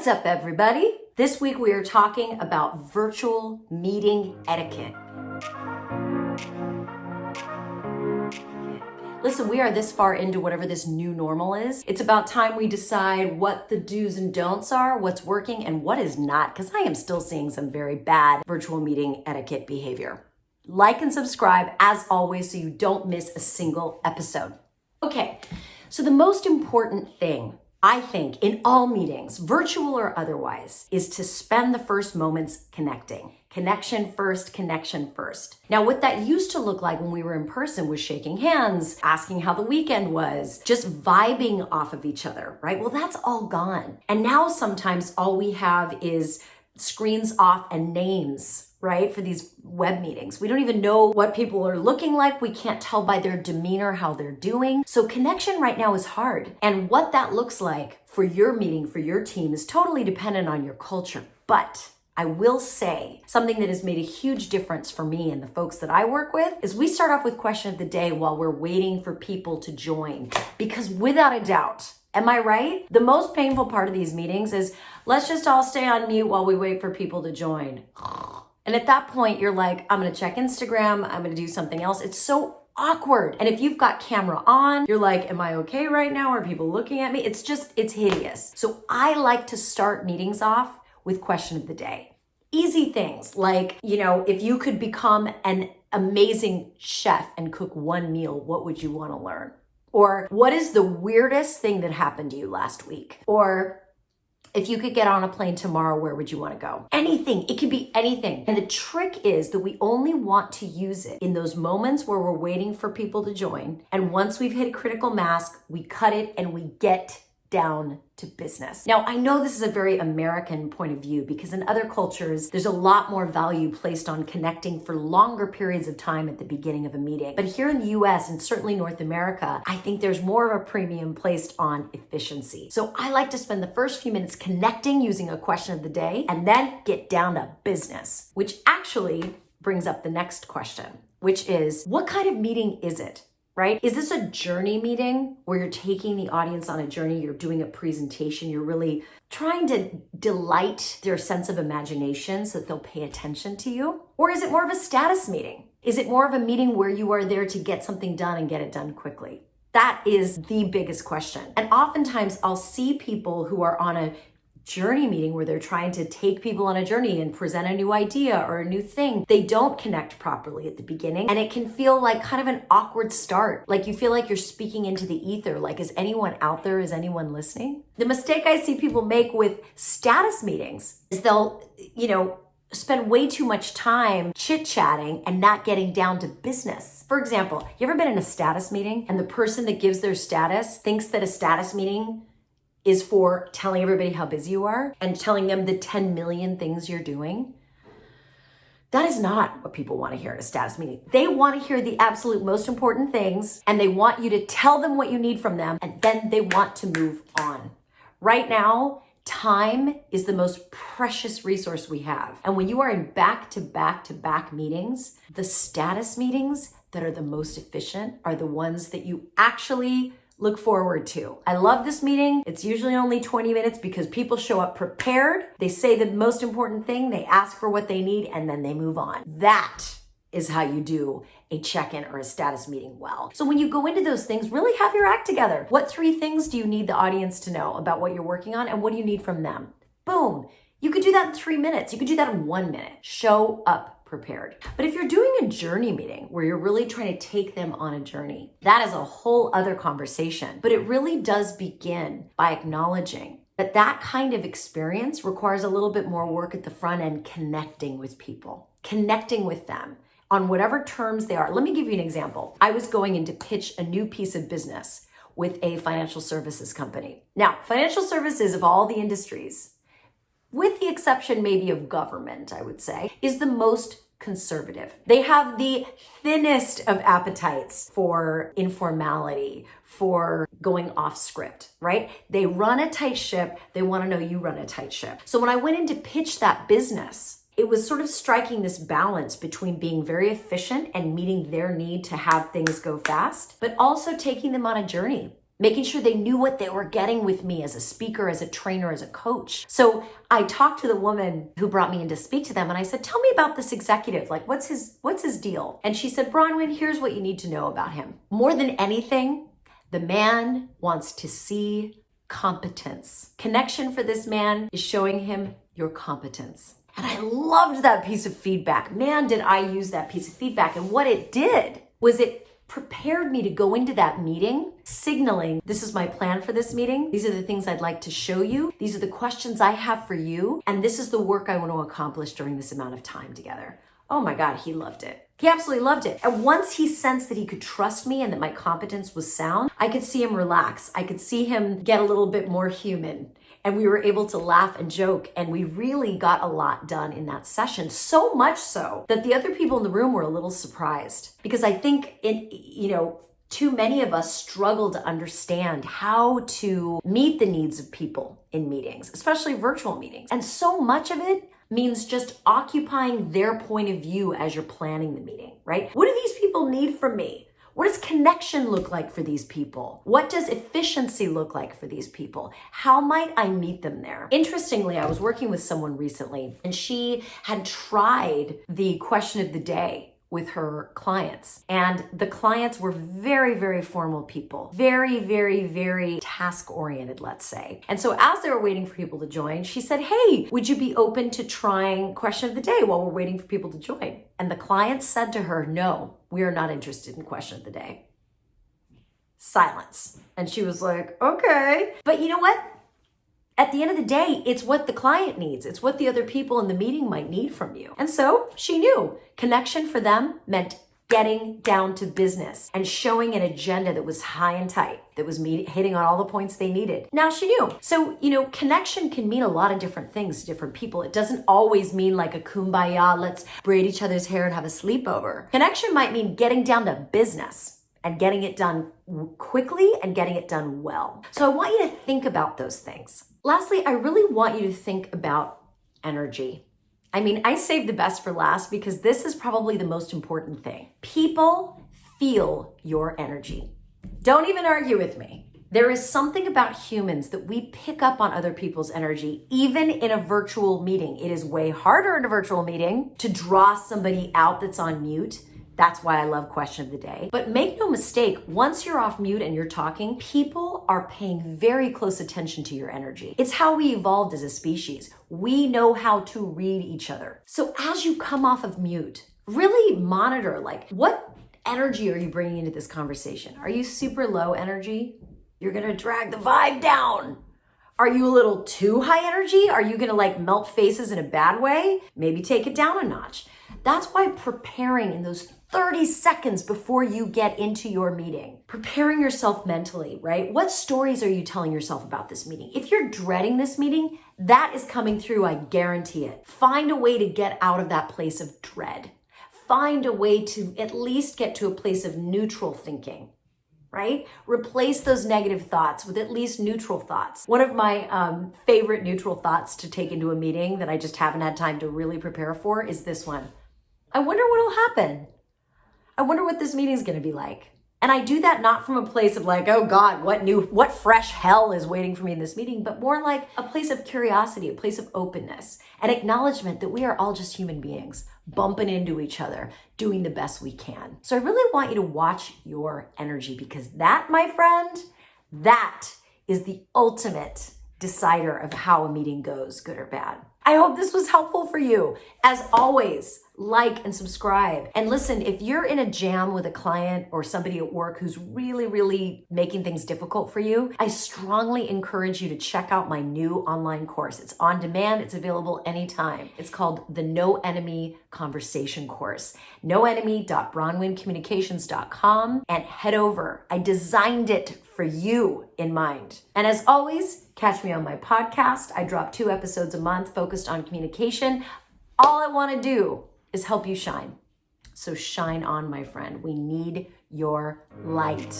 What's up, everybody? This week we are talking about virtual meeting etiquette. Listen, we are this far into whatever this new normal is. It's about time we decide what the do's and don'ts are, what's working and what is not, because I am still seeing some very bad virtual meeting etiquette behavior. Like and subscribe as always so you don't miss a single episode. Okay, so the most important thing I think in all meetings, virtual or otherwise, is to spend the first moments connecting. Connection first. Now, what that used to look like when we were in person was shaking hands, asking how the weekend was, just vibing off of each other, right? Well, that's all gone. And now sometimes all we have is screens off and names, right? For these web meetings. We don't even know what people are looking like. We can't tell by their demeanor how they're doing. So connection right now is hard. And what that looks like for your meeting, for your team is totally dependent on your culture. But I will say something that has made a huge difference for me and the folks that I work with is we start off with question of the day while we're waiting for people to join. Because without a doubt, am I right? The most painful part of these meetings is let's just all stay on mute while we wait for people to join. And at that point, you're like, I'm gonna check Instagram, I'm gonna do something else. It's so awkward. And if you've got camera on, you're like, am I okay right now? Are people looking at me? It's hideous. So I like to start meetings off with question of the day. Easy things like, if you could become an amazing chef and cook one meal, what would you wanna learn? Or what is the weirdest thing that happened to you last week? Or if you could get on a plane tomorrow, where would you want to go? Anything. It could be anything. And the trick is that we only want to use it in those moments where we're waiting for people to join. And once we've hit critical mass, we cut it and we get down to business. Now, I know this is a very American point of view because in other cultures, there's a lot more value placed on connecting for longer periods of time at the beginning of a meeting. But here in the US and certainly North America, I think there's more of a premium placed on efficiency. So I like to spend the first few minutes connecting using a question of the day and then get down to business, which actually brings up the next question, which is, what kind of meeting is it? Right? Is this a journey meeting where you're taking the audience on a journey, you're doing a presentation, you're really trying to delight their sense of imagination so that they'll pay attention to you? Or is it more of a status meeting? Is it more of a meeting where you are there to get something done and get it done quickly? That is the biggest question. And oftentimes I'll see people who are on a journey meeting where they're trying to take people on a journey and present a new idea or a new thing. They don't connect properly at the beginning and it can feel like kind of an awkward start. Like you feel like you're speaking into the ether. Like, is anyone out there? Is anyone listening? The mistake I see people make with status meetings is they'll, spend way too much time chit-chatting and not getting down to business. For example, you ever been in a status meeting and the person that gives their status thinks that a status meeting is for telling everybody how busy you are and telling them the 10 million things you're doing? That is not what people want to hear at a status meeting. They want to hear the absolute most important things and they want you to tell them what you need from them and then they want to move on. Right now, time is the most precious resource we have. And when you are in back-to-back meetings, the status meetings that are the most efficient are the ones that you actually look forward to. I love this meeting. It's usually only 20 minutes because people show up prepared. They say the most important thing, they ask for what they need, and then they move on. That is how you do a check-in or a status meeting well. So when you go into those things, really have your act together. What 3 things do you need the audience to know about what you're working on, and what do you need from them? Boom. You could do that in 3 minutes. You could do that in 1 minute. Show up prepared. But if you're doing a journey meeting where you're really trying to take them on a journey, that is a whole other conversation. But it really does begin by acknowledging that that kind of experience requires a little bit more work at the front end, connecting with people, connecting with them on whatever terms they are. Let me give you an example. I was going in to pitch a new piece of business with a financial services company. Now, financial services of all the industries, with the exception maybe of government, I would say, is the most conservative. They have the thinnest of appetites for informality, for going off script, right? They run a tight ship. They want to know you run a tight ship. So when I went in to pitch that business, it was sort of striking this balance between being very efficient and meeting their need to have things go fast, but also taking them on a journey. making sure they knew what they were getting with me as a speaker, as a trainer, as a coach. So I talked to the woman who brought me in to speak to them, and I said, tell me about this executive. Like, what's his deal? And she said, Bronwyn, here's what you need to know about him. More than anything, the man wants to see competence. Connection for this man is showing him your competence. And I loved that piece of feedback. Man, did I use that piece of feedback. And what it did was it prepared me to go into that meeting signaling, this is my plan for this meeting. These are the things I'd like to show you. These are the questions I have for you. And this is the work I want to accomplish during this amount of time together. Oh my God, he loved it. He absolutely loved it. And once he sensed that he could trust me and that my competence was sound, I could see him relax. I could see him get a little bit more human. And we were able to laugh and joke, and we really got a lot done in that session. So much so that the other people in the room were a little surprised, because I think too many of us struggle to understand how to meet the needs of people in meetings, especially virtual meetings. And so much of it means just occupying their point of view as you're planning the meeting, right? What do these people need from me? What does connection look like for these people? What does efficiency look like for these people? How might I meet them there? Interestingly, I was working with someone recently, and she had tried the question of the day with her clients. And the clients were very, very formal people, very, very, very task-oriented, let's say. And so as they were waiting for people to join, she said, hey, would you be open to trying question of the day while we're waiting for people to join? And the clients said to her, no, we are not interested in question of the day. Silence. And she was like, okay. But you know what? At the end of the day, it's what the client needs. It's what the other people in the meeting might need from you. And so she knew connection for them meant getting down to business and showing an agenda that was high and tight, that was hitting on all the points they needed. Now she knew. So, connection can mean a lot of different things to different people. It doesn't always mean like a kumbaya, let's braid each other's hair and have a sleepover. Connection might mean getting down to business and getting it done quickly and getting it done well. So I want you to think about those things. Lastly, I really want you to think about energy. I saved the best for last because this is probably the most important thing. People feel your energy. Don't even argue with me. There is something about humans that we pick up on other people's energy, even in a virtual meeting. It is way harder in a virtual meeting to draw somebody out that's on mute. That's why I love question of the day. But make no mistake, once you're off mute and you're talking, people are paying very close attention to your energy. It's how we evolved as a species. We know how to read each other. So as you come off of mute, really monitor, what energy are you bringing into this conversation? Are you super low energy? You're gonna drag the vibe down. Are you a little too high energy? Are you gonna melt faces in a bad way? Maybe take it down a notch. That's why preparing in those 30 seconds before you get into your meeting, preparing yourself mentally, right? What stories are you telling yourself about this meeting? If you're dreading this meeting, that is coming through, I guarantee it. Find a way to get out of that place of dread. Find a way to at least get to a place of neutral thinking, right? Replace those negative thoughts with at least neutral thoughts. One of my favorite neutral thoughts to take into a meeting that I just haven't had time to really prepare for is this one. I wonder what'll happen. I wonder what this meeting's gonna be like. And I do that not from a place of oh God, what fresh hell is waiting for me in this meeting, but more like a place of curiosity, a place of openness, an acknowledgement that we are all just human beings, bumping into each other, doing the best we can. So I really want you to watch your energy, because that, my friend, that is the ultimate decider of how a meeting goes, good or bad. I hope this was helpful for you. As always, like and subscribe. And listen, if you're in a jam with a client or somebody at work who's really, really making things difficult for you, I strongly encourage you to check out my new online course. It's on demand. It's available anytime. It's called the No Enemy Conversation Course. noenemy.bronwyncommunications.com, and head over. I designed it for you in mind. And as always, catch me on my podcast. I drop 2 episodes a month focused on communication. All I want to do is help you shine. So shine on, my friend. We need your light.